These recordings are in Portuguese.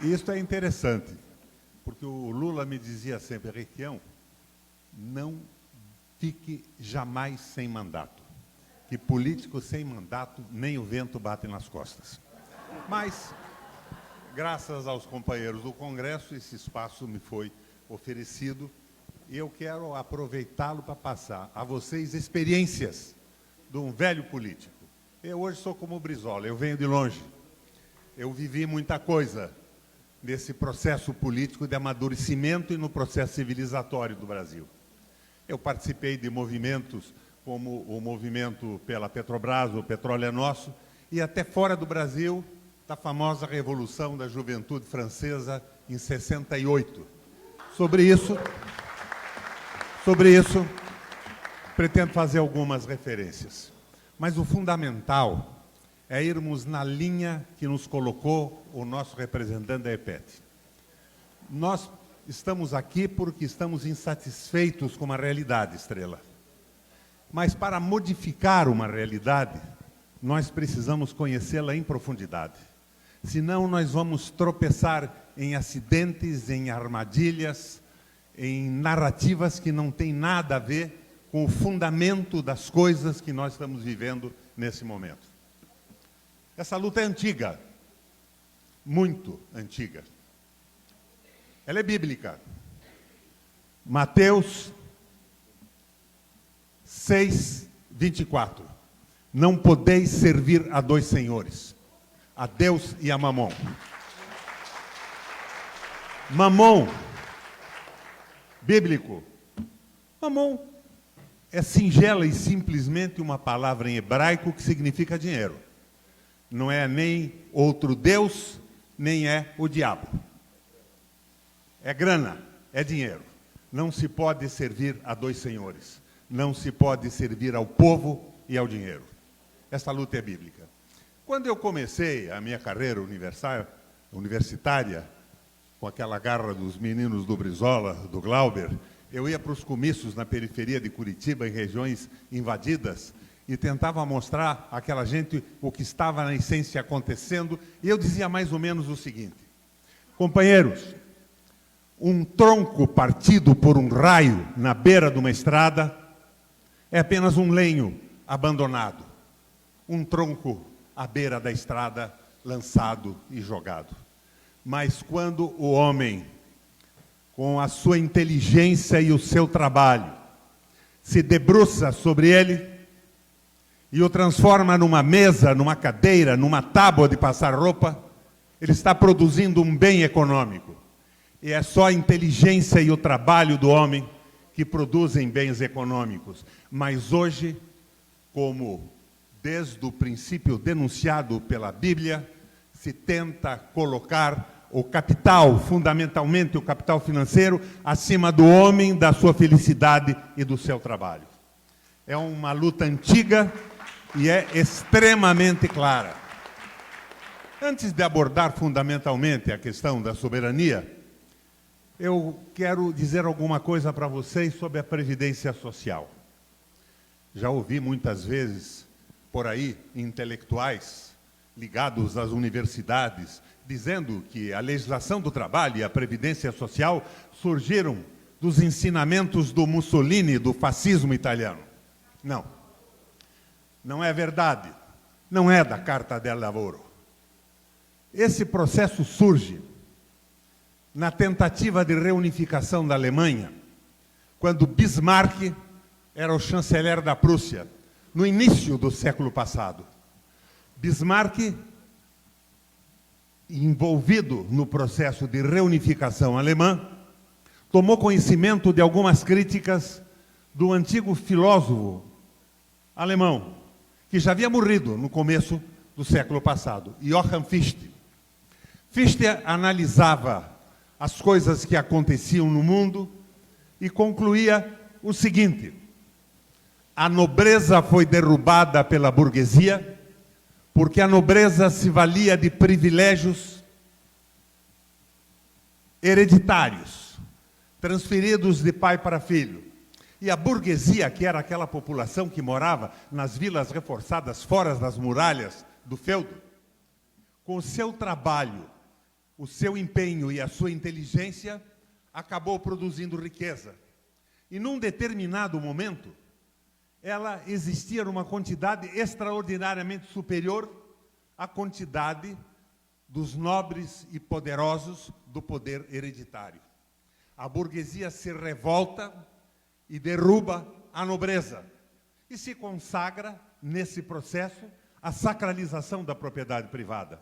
Isso é interessante, porque o Lula me dizia sempre, Requião, não fique jamais sem mandato, que político sem mandato nem o vento bate nas costas. Mas, graças aos companheiros do Congresso, esse espaço me foi oferecido e eu quero aproveitá-lo para passar a vocês experiências de um velho político. Eu hoje sou como o Brizola, eu venho de longe. Eu vivi muita coisa nesse processo político de amadurecimento e no processo civilizatório do Brasil. Eu participei de movimentos como o movimento pela Petrobras, o Petróleo é Nosso, e até fora do Brasil, da famosa Revolução da Juventude Francesa em 68. Sobre isso, pretendo fazer algumas referências. Mas o fundamental é irmos na linha que nos colocou o nosso representante da EPET. Nós estamos aqui porque estamos insatisfeitos com a realidade, Estrela. Mas para modificar uma realidade, nós precisamos conhecê-la em profundidade. Senão nós vamos tropeçar em acidentes, em armadilhas, em narrativas que não têm nada a ver com o fundamento das coisas que nós estamos vivendo nesse momento. Essa luta é antiga, muito antiga. Ela é bíblica. Mateus 6:24. Não podeis servir a dois senhores, a Deus e a Mamon. Mamon, bíblico. Mamon é singela e simplesmente uma palavra em hebraico que significa dinheiro. Não é nem outro Deus, nem é o diabo. É grana, é dinheiro. Não se pode servir a dois senhores. Não se pode servir ao povo e ao dinheiro. Essa luta é bíblica. Quando eu comecei a minha carreira universitária, com aquela garra dos meninos do Brizola, do Glauber, eu ia para os comícios na periferia de Curitiba, em regiões invadidas, e tentava mostrar àquela gente o que estava na essência acontecendo, e eu dizia mais ou menos o seguinte: companheiros, um tronco partido por um raio na beira de uma estrada é apenas um lenho abandonado, um tronco à beira da estrada lançado e jogado. Mas quando o homem, com a sua inteligência e o seu trabalho, se debruça sobre ele e o transforma numa mesa, numa cadeira, numa tábua de passar roupa, ele está produzindo um bem econômico. E é só a inteligência e o trabalho do homem que produzem bens econômicos. Mas hoje, como desde o princípio denunciado pela Bíblia, se tenta colocar o capital, fundamentalmente o capital financeiro, acima do homem, da sua felicidade e do seu trabalho. É uma luta antiga e é extremamente clara. Antes de abordar fundamentalmente a questão da soberania, eu quero dizer alguma coisa para vocês sobre a Previdência Social. Já ouvi muitas vezes por aí intelectuais ligados às universidades dizendo que a legislação do trabalho e a Previdência Social surgiram dos ensinamentos do Mussolini, do fascismo italiano. Não. Não é verdade. Não é da Carta del Lavoro. Esse processo surge na tentativa de reunificação da Alemanha, quando Bismarck era o chanceler da Prússia, no início do século passado. Bismarck, envolvido no processo de reunificação alemã, tomou conhecimento de algumas críticas do antigo filósofo alemão, que já havia morrido no começo do século passado, Johann Fichte. Fichte analisava as coisas que aconteciam no mundo e concluía o seguinte: a nobreza foi derrubada pela burguesia porque a nobreza se valia de privilégios hereditários, transferidos de pai para filho. E a burguesia, que era aquela população que morava nas vilas reforçadas fora das muralhas do feudo, com o seu trabalho o seu empenho e a sua inteligência acabou produzindo riqueza. E num determinado momento, ela existia numa quantidade extraordinariamente superior à quantidade dos nobres e poderosos do poder hereditário. A burguesia se revolta e derruba a nobreza e se consagra, nesse processo, à sacralização da propriedade privada.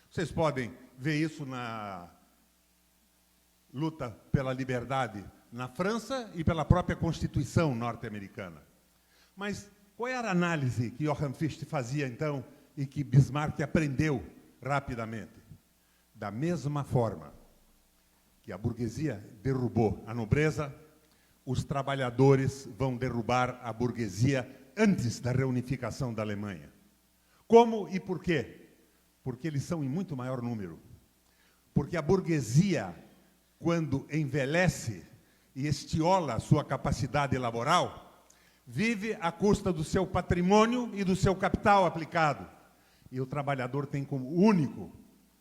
Vocês podem ver isso na luta pela liberdade na França e pela própria Constituição norte-americana. Mas qual era a análise que Johann Fichte fazia, então, e que Bismarck aprendeu rapidamente? Da mesma forma que a burguesia derrubou a nobreza, os trabalhadores vão derrubar a burguesia antes da reunificação da Alemanha. Como e por quê? Porque eles são em muito maior número. Porque a burguesia, quando envelhece e estiola a sua capacidade laboral, vive à custa do seu patrimônio e do seu capital aplicado. E o trabalhador tem como único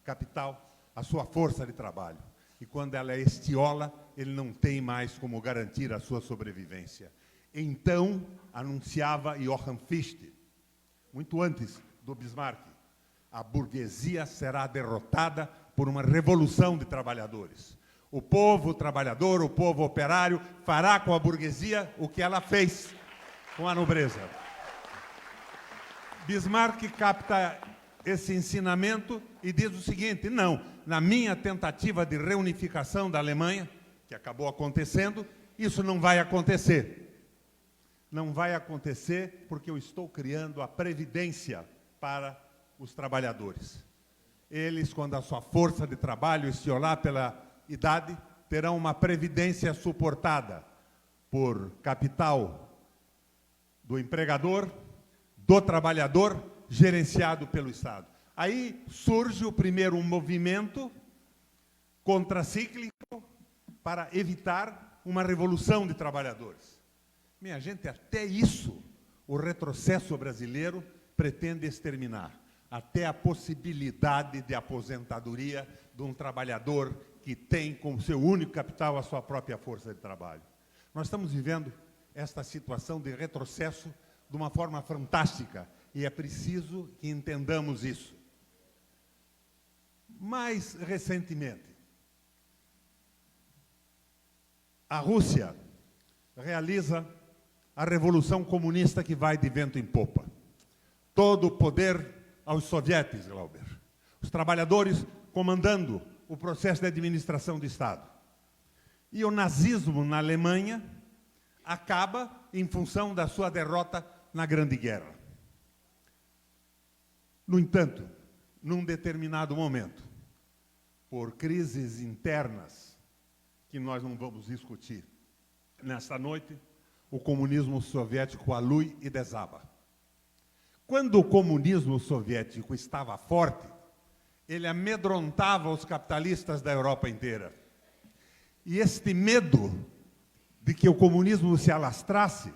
capital a sua força de trabalho. E quando ela estiola, ele não tem mais como garantir a sua sobrevivência. Então, anunciava Johann Fichte, muito antes do Bismarck, a burguesia será derrotada por uma revolução de trabalhadores. O povo trabalhador, o povo operário, fará com a burguesia o que ela fez com a nobreza. Bismarck capta esse ensinamento e diz o seguinte: não, na minha tentativa de reunificação da Alemanha, que acabou acontecendo, isso não vai acontecer. Não vai acontecer porque eu estou criando a previdência para os trabalhadores. Eles, quando a sua força de trabalho estiolar pela idade, terão uma previdência suportada por capital do empregador, do trabalhador, gerenciado pelo Estado. Aí surge o primeiro movimento contracíclico para evitar uma revolução de trabalhadores. Minha gente, até isso o retrocesso brasileiro pretende exterminar. Até a possibilidade de aposentadoria de um trabalhador que tem como seu único capital a sua própria força de trabalho. Nós estamos vivendo esta situação de retrocesso de uma forma fantástica e é preciso que entendamos isso. Mais recentemente, a Rússia realiza a revolução comunista que vai de vento em popa. Todo o poder aos sovietes, Glauber. Os trabalhadores comandando o processo de administração do Estado. E o nazismo na Alemanha acaba em função da sua derrota na Grande Guerra. No entanto, num determinado momento, por crises internas, que nós não vamos discutir nesta noite, o comunismo soviético alui e desaba. Quando o comunismo soviético estava forte, ele amedrontava os capitalistas da Europa inteira. E este medo de que o comunismo se alastrasse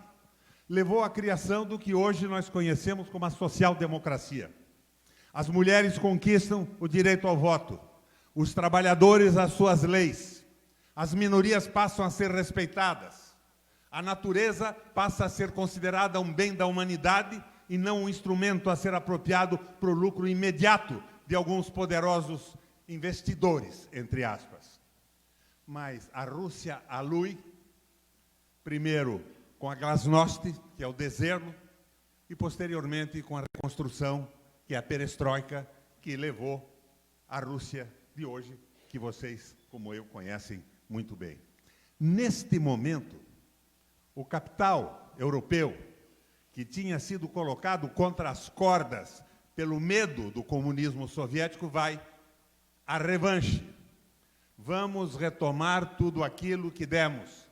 levou à criação do que hoje nós conhecemos como a social-democracia. As mulheres conquistam o direito ao voto, os trabalhadores as suas leis, as minorias passam a ser respeitadas, a natureza passa a ser considerada um bem da humanidade e não um instrumento a ser apropriado para o lucro imediato de alguns poderosos investidores, entre aspas. Mas a Rússia alui, primeiro com a glasnost, que é o deserto, e posteriormente com a reconstrução, que é a perestroika, que levou a Rússia de hoje, que vocês, como eu, conhecem muito bem. Neste momento, o capital europeu, que tinha sido colocado contra as cordas pelo medo do comunismo soviético, vai à revanche. Vamos retomar tudo aquilo que demos.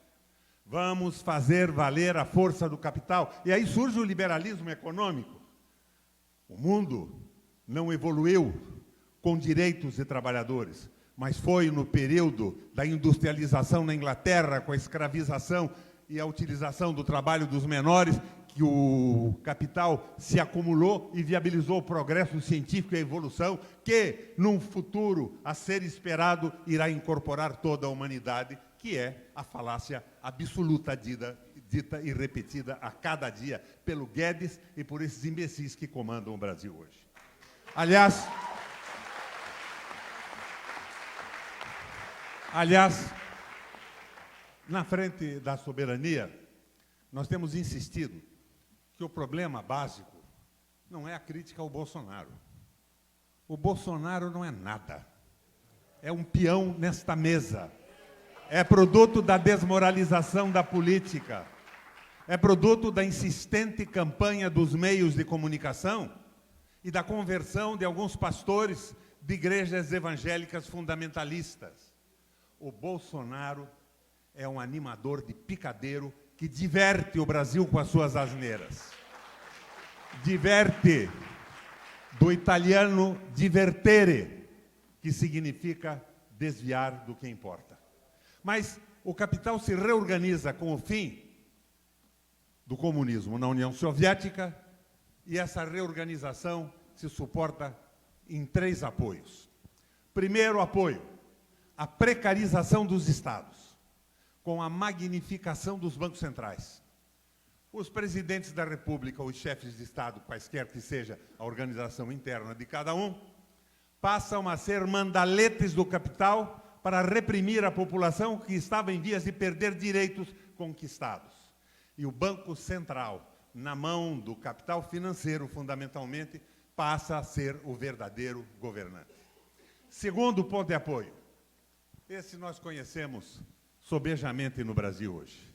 Vamos fazer valer a força do capital. E aí surge o liberalismo econômico. O mundo não evoluiu com direitos de trabalhadores, mas foi no período da industrialização na Inglaterra, com a escravização e a utilização do trabalho dos menores, que o capital se acumulou e viabilizou o progresso científico e a evolução, que, num futuro a ser esperado, irá incorporar toda a humanidade, que é a falácia absoluta dita e repetida a cada dia pelo Guedes e por esses imbecis que comandam o Brasil hoje. Aliás, na frente da soberania, nós temos insistido que o problema básico não é a crítica ao Bolsonaro. O Bolsonaro não é nada. É um peão nesta mesa. É produto da desmoralização da política. É produto da insistente campanha dos meios de comunicação e da conversão de alguns pastores de igrejas evangélicas fundamentalistas. O Bolsonaro é um animador de picadeiro que diverte o Brasil com as suas asneiras. Diverte, do italiano divertere, que significa desviar do que importa. Mas o capital se reorganiza com o fim do comunismo na União Soviética e essa reorganização se suporta em 3 apoios. Primeiro apoio, a precarização dos estados, com a magnificação dos bancos centrais. Os presidentes da República, os chefes de Estado, quaisquer que seja a organização interna de cada um, passam a ser mandaletes do capital para reprimir a população que estava em vias de perder direitos conquistados. E o Banco Central, na mão do capital financeiro, fundamentalmente, passa a ser o verdadeiro governante. Segundo ponto de apoio, esse nós conhecemos sobejamente no Brasil hoje.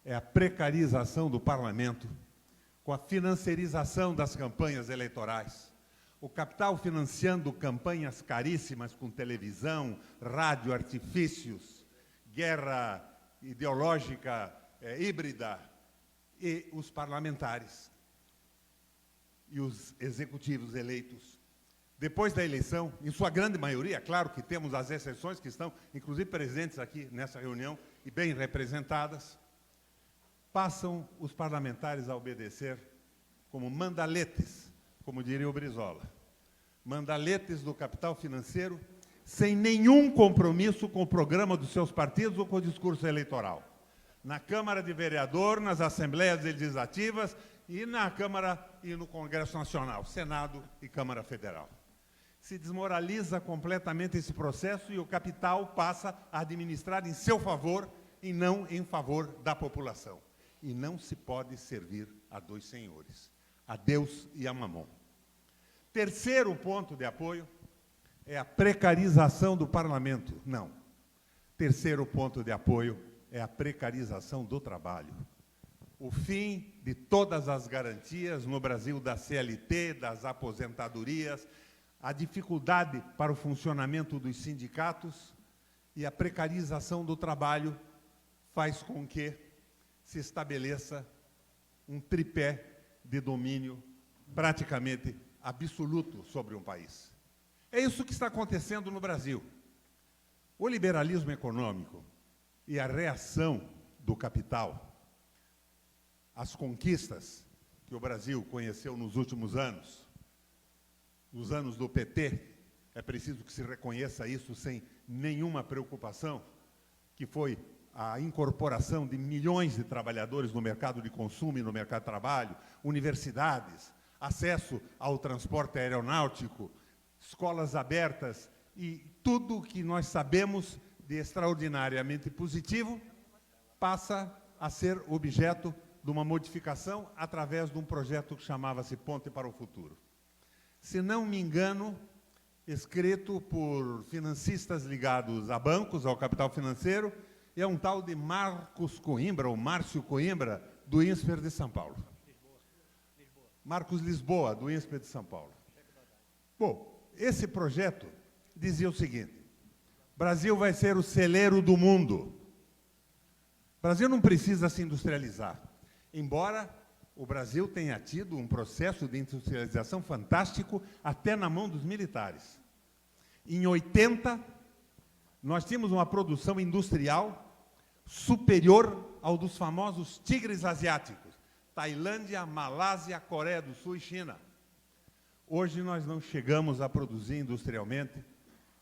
É a precarização do parlamento, com a financiarização das campanhas eleitorais, o capital financiando campanhas caríssimas com televisão, rádio, artifícios, guerra ideológica híbrida, e os parlamentares e os executivos eleitos. Depois da eleição, em sua grande maioria, claro que temos as exceções que estão, inclusive, presentes aqui nessa reunião e bem representadas, passam os parlamentares a obedecer como mandaletes, como diria o Brizola, mandaletes do capital financeiro, sem nenhum compromisso com o programa dos seus partidos ou com o discurso eleitoral. Na Câmara de Vereador, nas Assembleias Legislativas e na Câmara e no Congresso Nacional, Senado e Câmara Federal. Se desmoraliza completamente esse processo e o capital passa a administrar em seu favor e não em favor da população. E não se pode servir a 2 senhores, a Deus e a Mamon. Terceiro ponto de apoio é a precarização do parlamento. Não. Terceiro ponto de apoio é a precarização do trabalho. O fim de todas as garantias no Brasil da CLT, das aposentadorias, a dificuldade para o funcionamento dos sindicatos e a precarização do trabalho faz com que se estabeleça um tripé de domínio praticamente absoluto sobre um país. É isso que está acontecendo no Brasil. O liberalismo econômico e a reação do capital às conquistas que o Brasil conheceu nos últimos anos, os anos do PT, é preciso que se reconheça isso sem nenhuma preocupação, que foi a incorporação de milhões de trabalhadores no mercado de consumo e no mercado de trabalho, universidades, acesso ao transporte aeronáutico, escolas abertas e tudo o que nós sabemos de extraordinariamente positivo passa a ser objeto de uma modificação através de um projeto que chamava-se Ponte para o Futuro. Se não me engano, escrito por financistas ligados a bancos, ao capital financeiro, é um tal de Marcos Coimbra, ou Márcio Coimbra, do INSPER de São Paulo. Marcos Lisboa, do INSPER de São Paulo. Bom, esse projeto dizia o seguinte: Brasil vai ser o celeiro do mundo. O Brasil não precisa se industrializar, embora o Brasil tenha tido um processo de industrialização fantástico até na mão dos militares. Em 80, nós tínhamos uma produção industrial superior ao dos famosos tigres asiáticos. Tailândia, Malásia, Coreia do Sul e China. Hoje nós não chegamos a produzir industrialmente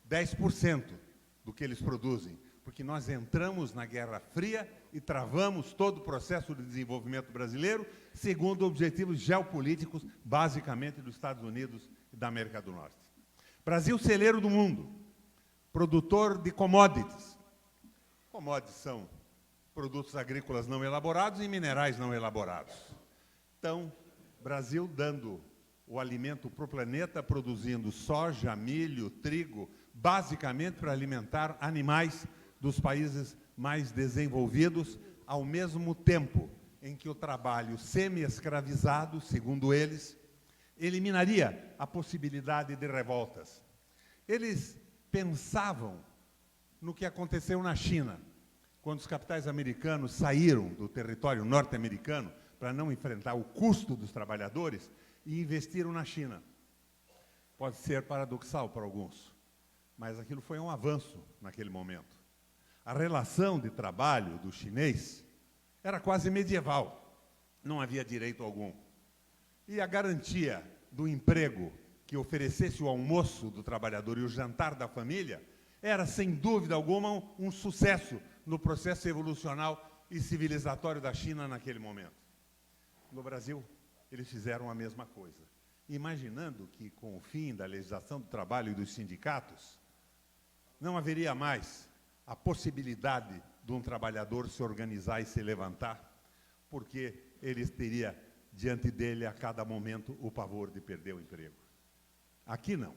10% do que eles produzem, porque nós entramos na Guerra Fria e travamos todo o processo de desenvolvimento brasileiro, segundo objetivos geopolíticos, basicamente dos Estados Unidos e da América do Norte. Brasil, celeiro do mundo, produtor de commodities. Commodities são produtos agrícolas não elaborados e minerais não elaborados. Então, Brasil dando o alimento para o planeta, produzindo soja, milho, trigo, basicamente para alimentar animais dos países mais desenvolvidos, ao mesmo tempo em que o trabalho semi-escravizado, segundo eles, eliminaria a possibilidade de revoltas. Eles pensavam no que aconteceu na China, quando os capitais americanos saíram do território norte-americano para não enfrentar o custo dos trabalhadores e investiram na China. Pode ser paradoxal para alguns, mas aquilo foi um avanço naquele momento. A relação de trabalho do chinês era quase medieval, não havia direito algum. E a garantia do emprego que oferecesse o almoço do trabalhador e o jantar da família era, sem dúvida alguma, um sucesso no processo evolucional e civilizatório da China naquele momento. No Brasil, eles fizeram a mesma coisa, imaginando que, com o fim da legislação do trabalho e dos sindicatos, não haveria mais a possibilidade de um trabalhador se organizar e se levantar, porque ele teria diante dele, a cada momento, o pavor de perder o emprego. Aqui não.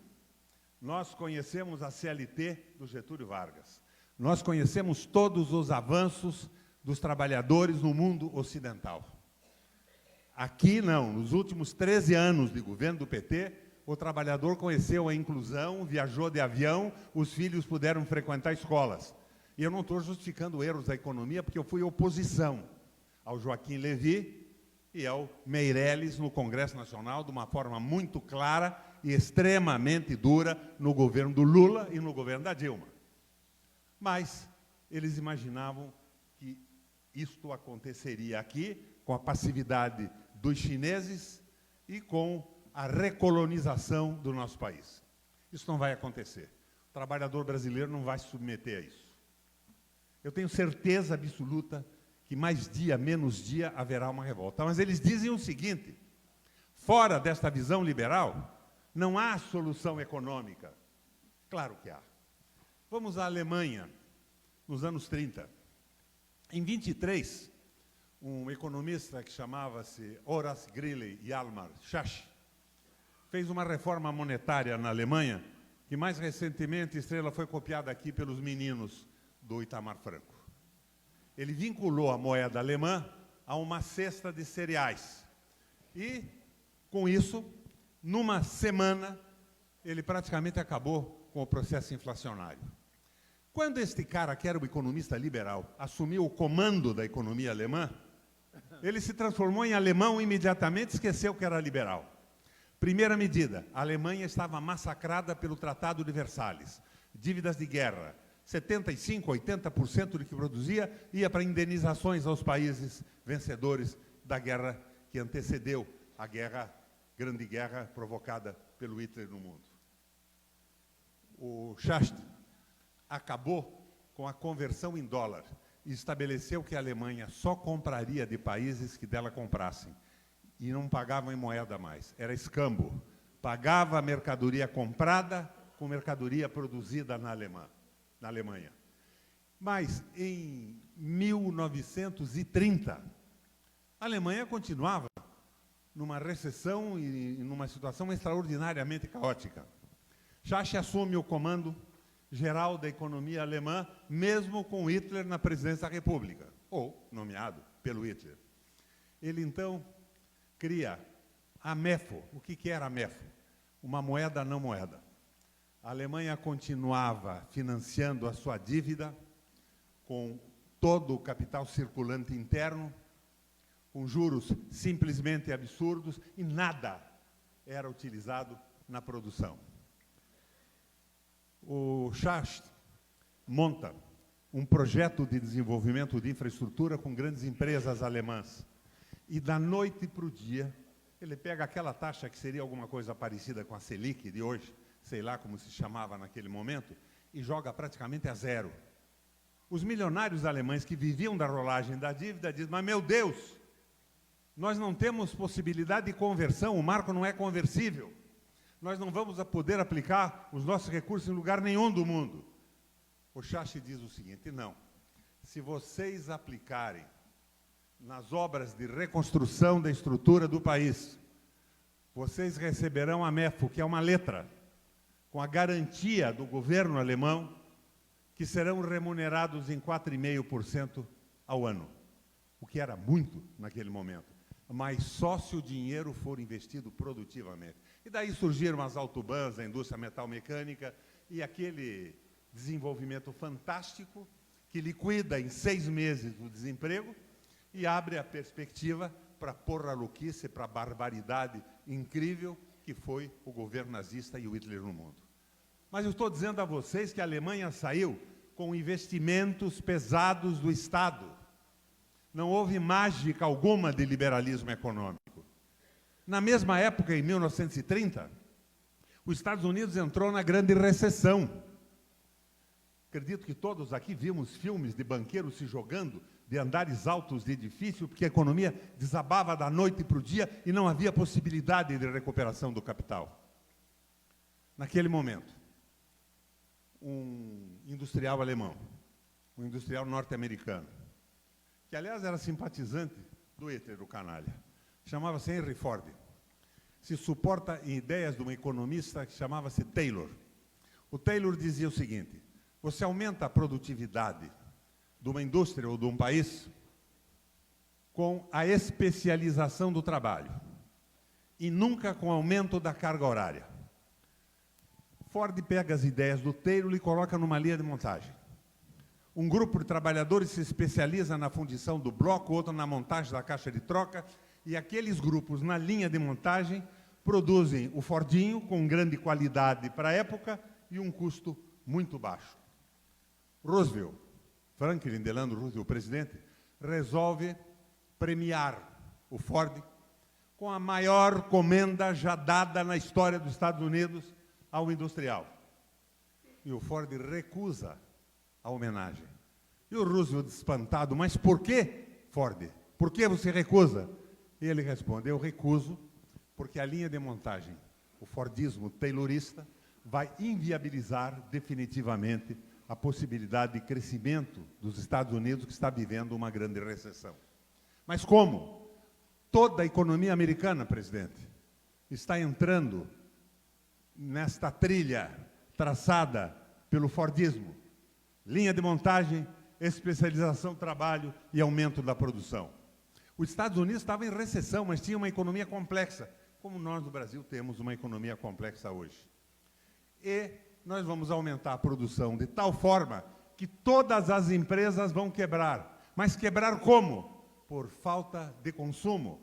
Nós conhecemos a CLT do Getúlio Vargas. Nós conhecemos todos os avanços dos trabalhadores no mundo ocidental. Aqui não. Nos últimos 13 anos de governo do PT, o trabalhador conheceu a inclusão, viajou de avião, os filhos puderam frequentar escolas. E eu não estou justificando erros da economia, porque eu fui oposição ao Joaquim Levy e ao Meirelles no Congresso Nacional, de uma forma muito clara e extremamente dura no governo do Lula e no governo da Dilma. Mas eles imaginavam que isto aconteceria aqui, com a passividade dos chineses e com a recolonização do nosso país. Isso não vai acontecer. O trabalhador brasileiro não vai se submeter a isso. Eu tenho certeza absoluta que mais dia, menos dia, haverá uma revolta. Mas eles dizem o seguinte: fora desta visão liberal, não há solução econômica. Claro que há. Vamos à Alemanha, nos anos 30. Em 23, um economista que chamava-se Horace Greeley Hjalmar Schacht fez uma reforma monetária na Alemanha, que mais recentemente, Estrela, foi copiada aqui pelos meninos do Itamar Franco. Ele vinculou a moeda alemã a uma cesta de cereais. E, com isso, numa semana, ele praticamente acabou com o processo inflacionário. Quando este cara, que era o economista liberal, assumiu o comando da economia alemã, ele se transformou em alemão imediatamente, esqueceu que era liberal. Primeira medida, a Alemanha estava massacrada pelo Tratado de Versalhes. Dívidas de guerra. 75%, 80% do que produzia ia para indenizações aos países vencedores da guerra que antecedeu a Grande Guerra provocada pelo Hitler no mundo. O Schacht acabou com a conversão em dólar e estabeleceu que a Alemanha só compraria de países que dela comprassem e não pagavam em moeda mais. Era escambo. Pagava a mercadoria comprada com mercadoria produzida na Alemanha. Mas, em 1930, a Alemanha continuava numa recessão e numa situação extraordinariamente caótica. Schacht assume o comando geral da economia alemã, mesmo com Hitler na presidência da República, ou nomeado pelo Hitler. Ele, então, cria a MEFO. O que era a MEFO? Uma moeda não moeda. A Alemanha continuava financiando a sua dívida com todo o capital circulante interno, com juros simplesmente absurdos, e nada era utilizado na produção. O Schacht monta um projeto de desenvolvimento de infraestrutura com grandes empresas alemãs. e da noite para o dia, ele pega aquela taxa que seria alguma coisa parecida com a Selic de hoje, sei lá como se chamava naquele momento, e joga praticamente a zero. Os milionários alemães que viviam da rolagem da dívida dizem, mas meu Deus, nós não temos possibilidade de conversão, o marco não é conversível. Nós não vamos poder aplicar os nossos recursos em lugar nenhum do mundo. O Schacht diz o seguinte, não, se vocês aplicarem nas obras de reconstrução da estrutura do país, vocês receberão a MEFO, que é uma letra, com a garantia do governo alemão, que serão remunerados em 4,5% ao ano, o que era muito naquele momento, mas só se o dinheiro for investido produtivamente. E daí surgiram as autobans, a indústria metalmecânica e aquele desenvolvimento fantástico que liquida em 6 meses o desemprego e abre a perspectiva para a porra-louquice, para a barbaridade incrível que foi o governo nazista e o Hitler no mundo. Mas eu estou dizendo a vocês que a Alemanha saiu com investimentos pesados do Estado. Não houve mágica alguma de liberalismo econômico. Na mesma época, em 1930, os Estados Unidos entrou na grande recessão. Acredito que todos aqui vimos filmes de banqueiros se jogando de andares altos de edifício, porque a economia desabava da noite para o dia e não havia possibilidade de recuperação do capital. Naquele momento, um industrial alemão, um industrial norte-americano, que aliás era simpatizante do Hitler, o canalha, chamava-se Henry Ford, se suporta em ideias de uma economista que chamava-se Taylor. O Taylor dizia o seguinte, você aumenta a produtividade de uma indústria ou de um país com a especialização do trabalho e nunca com o aumento da carga horária. Ford pega as ideias do Taylor e coloca numa linha de montagem. Um grupo de trabalhadores se especializa na fundição do bloco, outro na montagem da caixa de troca, e aqueles grupos, na linha de montagem, produzem o Fordinho com grande qualidade para a época e um custo muito baixo. Roosevelt, Franklin Delano Roosevelt, o presidente, resolve premiar o Ford com a maior comenda já dada na história dos Estados Unidos ao industrial. E o Ford recusa a homenagem. E o Roosevelt, espantado, mas por que, Ford? Por que você recusa? E ele responde, eu recuso porque a linha de montagem, o Fordismo taylorista, vai inviabilizar definitivamente a possibilidade de crescimento dos Estados Unidos, que está vivendo uma grande recessão. Mas como? Toda a economia americana, presidente, está entrando nesta trilha traçada pelo Fordismo. Linha de montagem, especialização do trabalho e aumento da produção. Os Estados Unidos estavam em recessão, mas tinha uma economia complexa, como nós no Brasil temos uma economia complexa hoje. E nós vamos aumentar a produção de tal forma que todas as empresas vão quebrar. Mas quebrar como? Por falta de consumo.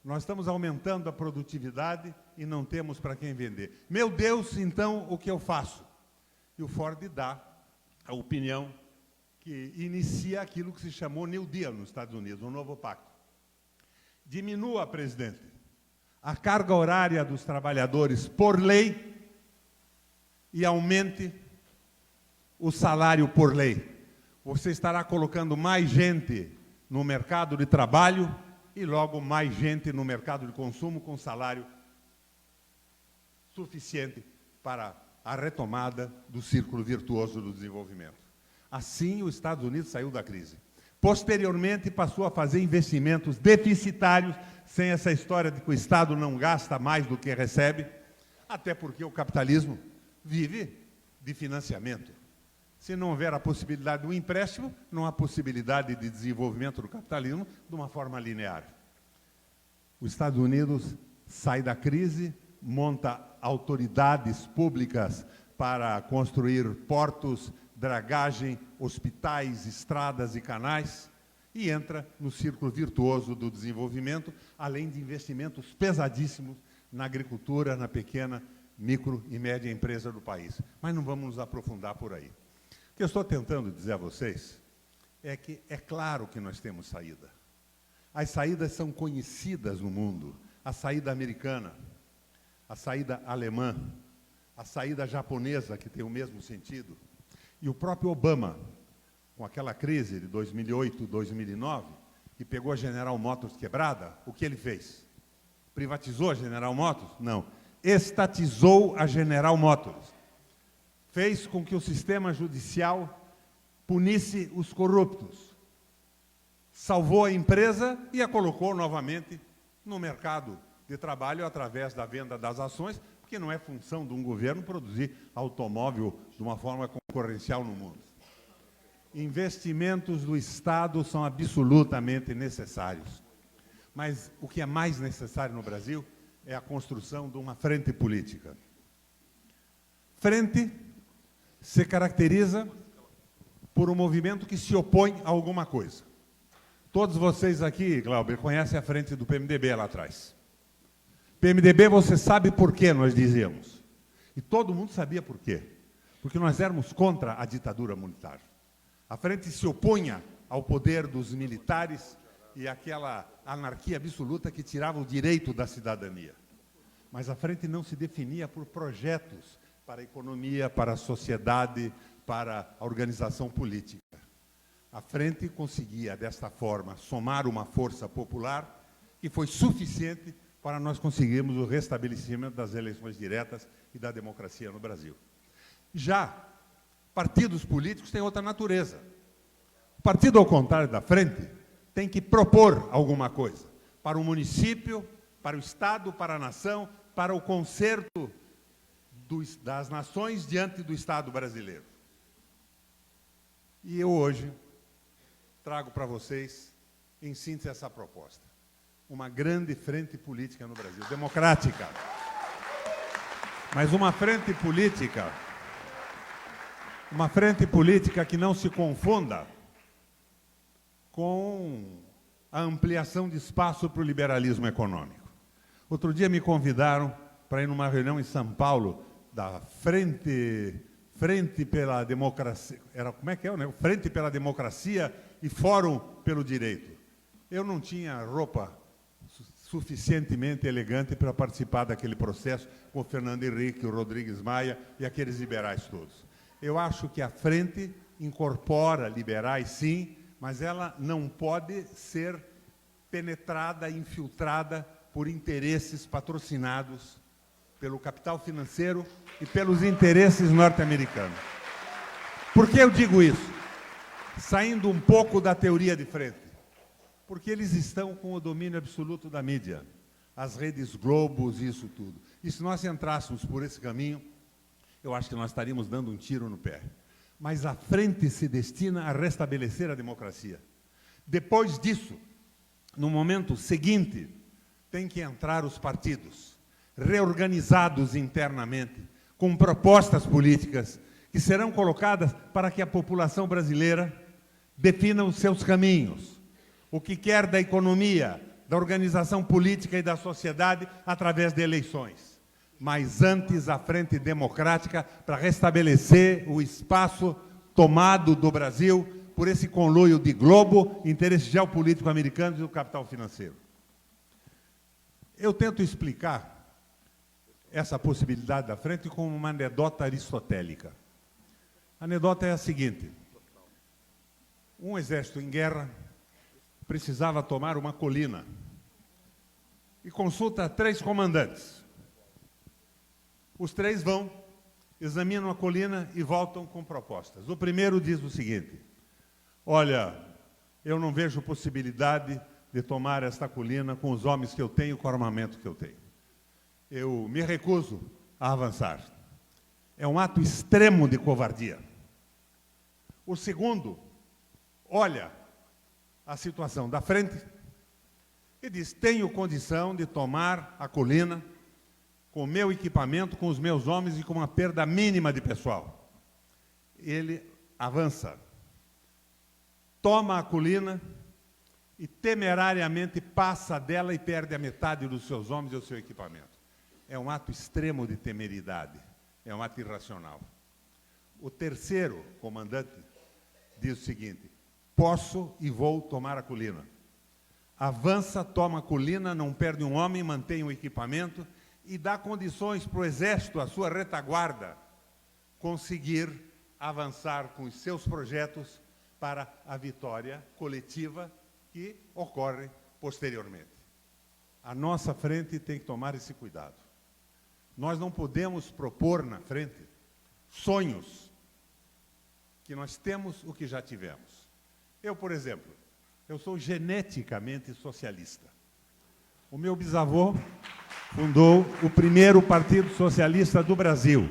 Nós estamos aumentando a produtividade e não temos para quem vender. Meu Deus, então, o que eu faço? E o Ford dá a opinião que inicia aquilo que se chamou New Deal nos Estados Unidos, um novo pacto. Diminua, presidente, a carga horária dos trabalhadores por lei e aumente o salário por lei. Você estará colocando mais gente no mercado de trabalho e logo mais gente no mercado de consumo com salário suficiente para a retomada do círculo virtuoso do desenvolvimento. Assim, os Estados Unidos saiu da crise. Posteriormente, passou a fazer investimentos deficitários, sem essa história de que o Estado não gasta mais do que recebe, até porque o capitalismo vive de financiamento. Se não houver a possibilidade do empréstimo, não há possibilidade de desenvolvimento do capitalismo de uma forma linear. Os Estados Unidos sai da crise, monta autoridades públicas para construir portos, dragagem, hospitais, estradas e canais, e entra no círculo virtuoso do desenvolvimento, além de investimentos pesadíssimos na agricultura, na pequena, micro e média empresa do país. Mas não vamos nos aprofundar por aí. O que eu estou tentando dizer a vocês é que é claro que nós temos saída. As saídas são conhecidas no mundo. A saída americana, a saída alemã, a saída japonesa, que tem o mesmo sentido. E o próprio Obama, com aquela crise de 2008, 2009, que pegou a General Motors quebrada, o que ele fez? Privatizou a General Motors? Não. Estatizou a General Motors. Fez com que o sistema judicial punisse os corruptos. Salvou a empresa e a colocou novamente no mercado de trabalho através da venda das ações, porque não é função de um governo produzir automóvel de uma forma concorrencial no mundo. Investimentos do Estado são absolutamente necessários. Mas o que é mais necessário no Brasil é a construção de uma frente política. Frente se caracteriza por um movimento que se opõe a alguma coisa. Todos vocês aqui, Glauber, conhecem a frente do PMDB lá atrás. PMDB, você sabe por que nós dizíamos. E todo mundo sabia por quê. Porque nós éramos contra a ditadura militar. A frente se opunha ao poder dos militares e àquela anarquia absoluta que tirava o direito da cidadania. Mas a frente não se definia por projetos para a economia, para a sociedade, para a organização política. A frente conseguia, desta forma, somar uma força popular que foi suficiente para nós conseguirmos o restabelecimento das eleições diretas e da democracia no Brasil. Já partidos políticos têm outra natureza. O partido, ao contrário da frente, tem que propor alguma coisa para o município, para o Estado, para a nação, para o concerto das nações diante do Estado brasileiro. E eu hoje trago para vocês, em síntese, essa proposta. Uma grande frente política no Brasil, democrática. Mas uma frente política que não se confunda com a ampliação de espaço para o liberalismo econômico. Outro dia me convidaram para ir numa reunião em São Paulo da Frente pela Democracia, como é que é, né? Frente pela Democracia e Fórum pelo Direito. Eu não tinha roupa suficientemente elegante para participar daquele processo com o Fernando Henrique, o Rodrigues Maia e aqueles liberais todos. Eu acho que a frente incorpora liberais, sim, mas ela não pode ser penetrada, infiltrada por interesses patrocinados pelo capital financeiro e pelos interesses norte-americanos. Por que eu digo isso? Saindo um pouco da teoria de frente. Porque eles estão com o domínio absoluto da mídia, as redes Globos e isso tudo. E se nós entrássemos por esse caminho, eu acho que nós estaríamos dando um tiro no pé. Mas a frente se destina a restabelecer a democracia. Depois disso, no momento seguinte, tem que entrar os partidos, reorganizados internamente, com propostas políticas que serão colocadas para que a população brasileira defina os seus caminhos, o que quer da economia, da organização política e da sociedade através de eleições. Mas antes a frente democrática para restabelecer o espaço tomado do Brasil por esse conluio de Globo, interesses geopolíticos americanos e do capital financeiro. Eu tento explicar essa possibilidade da frente com uma anedota aristotélica. A anedota é a seguinte: um exército em guerra precisava tomar uma colina e consulta 3 comandantes. Os 3 vão, examinam a colina e voltam com propostas. O primeiro diz o seguinte: olha, eu não vejo possibilidade de tomar esta colina com os homens que eu tenho, com o armamento que eu tenho. Eu me recuso a avançar. É um ato extremo de covardia. O segundo olha a situação da frente e diz: tenho condição de tomar a colina com o meu equipamento, com os meus homens e com uma perda mínima de pessoal. Ele avança, toma a colina e temerariamente passa dela e perde a metade dos seus homens e do seu equipamento. É um ato extremo de temeridade, é um ato irracional. O terceiro comandante diz o seguinte: posso e vou tomar a colina. avança, toma a colina, não perde um homem, mantém o equipamento e dá condições para o Exército, a sua retaguarda, conseguir avançar com os seus projetos para a vitória coletiva que ocorre posteriormente. A nossa frente tem que tomar esse cuidado. Nós não podemos propor na frente sonhos que nós temos o que já tivemos. Eu, por exemplo, eu sou geneticamente socialista. O meu bisavô fundou o primeiro Partido Socialista do Brasil.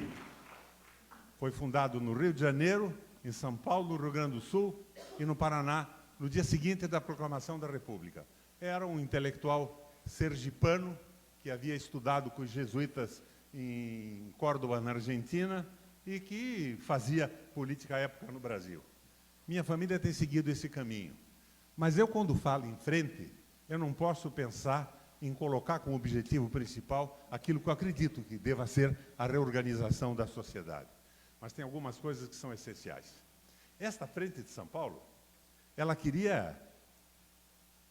Foi fundado no Rio de Janeiro, em São Paulo, no Rio Grande do Sul e no Paraná, no dia seguinte da proclamação da República. Era um intelectual sergipano que havia estudado com os jesuítas em Córdoba, na Argentina, e que fazia política à época no Brasil. Minha família tem seguido esse caminho. Mas eu, quando falo em frente, eu não posso pensar em colocar como objetivo principal aquilo que eu acredito que deva ser a reorganização da sociedade. Mas tem algumas coisas que são essenciais. Esta frente de São Paulo, ela queria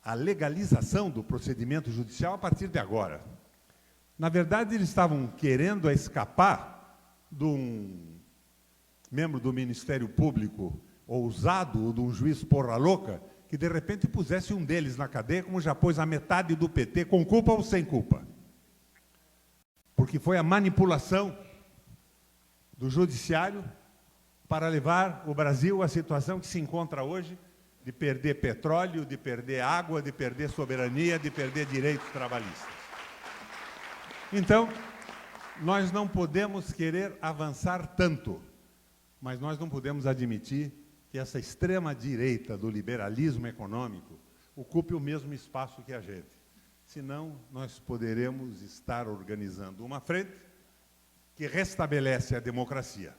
a legalização do procedimento judicial a partir de agora. Na verdade, eles estavam querendo escapar de um membro do Ministério Público ousado, ou de um juiz porra louca, que de repente pusesse um deles na cadeia, como já pôs a metade do PT, com culpa ou sem culpa. Porque foi a manipulação do judiciário para levar o Brasil à situação que se encontra hoje, de perder petróleo, de perder água, de perder soberania, de perder direitos trabalhistas. Então, nós não podemos querer avançar tanto, mas nós não podemos admitir que essa extrema-direita do liberalismo econômico ocupe o mesmo espaço que a gente. Senão, nós poderemos estar organizando uma frente que restabelece a democracia.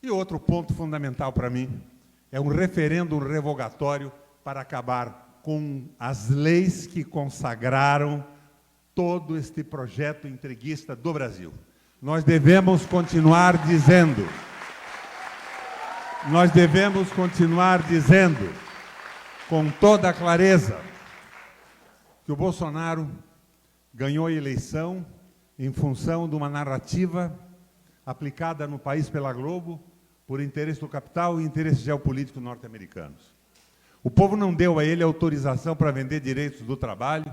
E outro ponto fundamental para mim é um referendo revogatório para acabar com as leis que consagraram todo este projeto entreguista do Brasil. Nós devemos continuar dizendo, com toda a clareza, que o Bolsonaro ganhou a eleição em função de uma narrativa aplicada no país pela Globo por interesse do capital e interesses geopolíticos norte-americanos. O povo não deu a ele autorização para vender direitos do trabalho,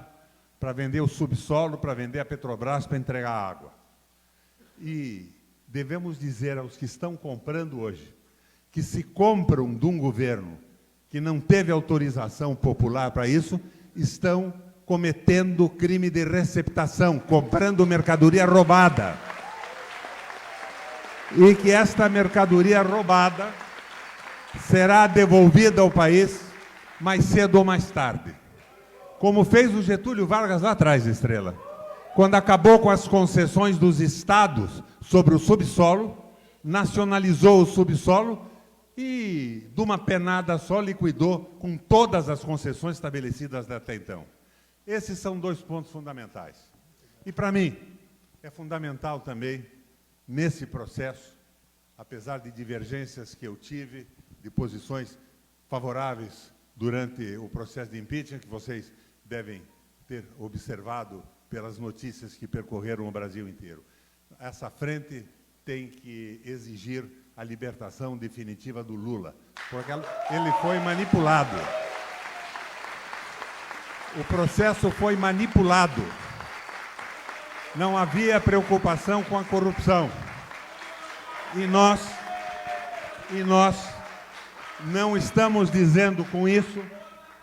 para vender o subsolo, para vender a Petrobras, para entregar água. E devemos dizer aos que estão comprando hoje que se compram de um governo que não teve autorização popular para isso, estão cometendo crime de receptação, comprando mercadoria roubada. E que esta mercadoria roubada será devolvida ao país mais cedo ou mais tarde. Como fez o Getúlio Vargas lá atrás, Estrela, quando acabou com as concessões dos estados sobre o subsolo, nacionalizou o subsolo e, de uma penada só, liquidou com todas as concessões estabelecidas até então. Esses são dois pontos fundamentais. E, para mim, é fundamental também, nesse processo, apesar de divergências que eu tive, de posições favoráveis durante o processo de impeachment, que vocês devem ter observado pelas notícias que percorreram o Brasil inteiro. Essa frente tem que exigir a libertação definitiva do Lula, porque ele foi manipulado. O processo foi manipulado. Não havia preocupação com a corrupção. E nós não estamos dizendo com isso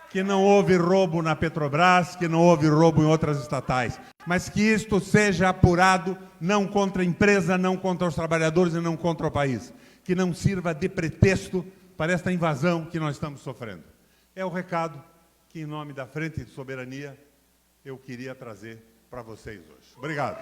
que não houve roubo na Petrobras, que não houve roubo em outras estatais, mas que isto seja apurado não contra a empresa, não contra os trabalhadores e não contra o país, que não sirva de pretexto para esta invasão que nós estamos sofrendo. É o recado que, em nome da Frente de Soberania, eu queria trazer para vocês hoje. Obrigado.